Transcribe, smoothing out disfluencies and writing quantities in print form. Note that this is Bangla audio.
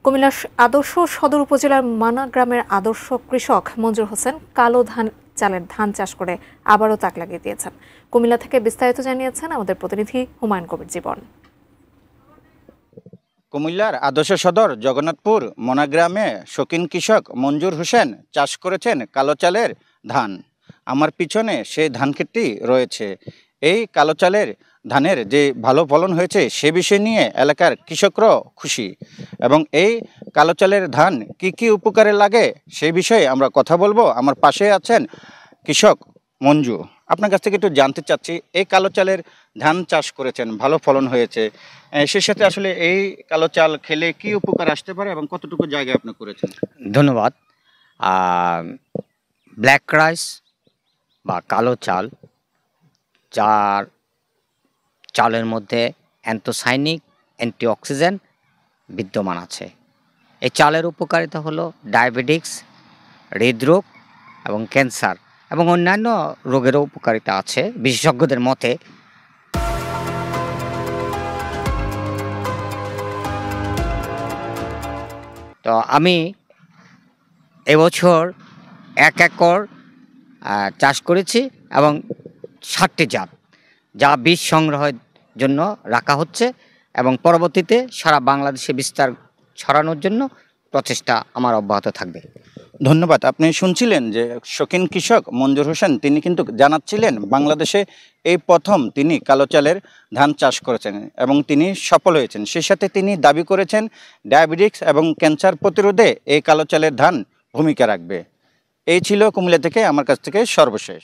কুমিল্লার আদর্শ সদর উপজেলার মানা গ্রামের আদর্শ কৃষক মঞ্জুর হোসেন কালো চালের ধান চাষ করে আবারও তাক লাগিয়ে দিয়েছেন। কুমিল্লা থেকে বিস্তারিত জানিয়েছেন আমাদের প্রতিনিধি হুমায়ুন কবির জীবন। কুমিল্লার আদর্শ সদর জগন্নাথপুর মনা গ্রামে শৌখিন কৃষক মঞ্জুর হোসেন চাষ করেছেন কালো চালের ধান। আমার পিছনে সেই ধান ক্ষেতটি রয়েছে। এই কালো চালের ধানের যে ভালো ফলন হয়েছে সে বিষয় নিয়ে এলাকার কৃষকরাও খুশি, এবং এই কালো চালের ধান কি কি উপকারে লাগে সেই বিষয়ে আমরা কথা বলবো। আমার পাশে আছেন কৃষক মঞ্জু। আপনার কাছ থেকে একটু জানতে চাচ্ছি, এই কালো চালের ধান চাষ করেছেন, ভালো ফলন হয়েছে, সে সাথে আসলে এই কালো চাল খেলে কি উপকার আসতে পারে এবং কতটুকু জায়গায় আপনি করেছেন? ধন্যবাদ। ব্ল্যাক রাইস বা কালো চাল, যার চালের মধ্যে অ্যান্থোসায়ানিক অ্যান্টিঅক্সিডেন্ট বিদ্যমান আছে। এই চালের উপকারিতা হলো ডায়াবেটিক্স, হৃদরোগ এবং ক্যান্সার এবং অন্যান্য রোগেরও উপকারিতা আছে বিশেষজ্ঞদের মতে। তো আমি এবছর 1 একর চাষ করেছি এবং 60টি জাত, যা বীজ সংগ্রহের জন্য রাখা হচ্ছে এবং পরবর্তীতে সারা বাংলাদেশে বিস্তার ছড়ানোর জন্য প্রচেষ্টা আমার অব্যাহত থাকবে। ধন্যবাদ। আপনি শুনছিলেন যে শৌখিন কৃষক মঞ্জুর হোসেন, তিনি কিন্তু জানাচ্ছিলেন বাংলাদেশে এই প্রথম তিনি কালো চালের ধান চাষ করেছেন এবং তিনি সফল হয়েছেন। সেই সাথে তিনি দাবি করেছেন ডায়াবেটিক্স এবং ক্যান্সার প্রতিরোধে এই কালো চালের ধান ভূমিকা রাখবে। এই ছিল কুমিল্লা থেকে আমার কাছ থেকে সর্বশেষ।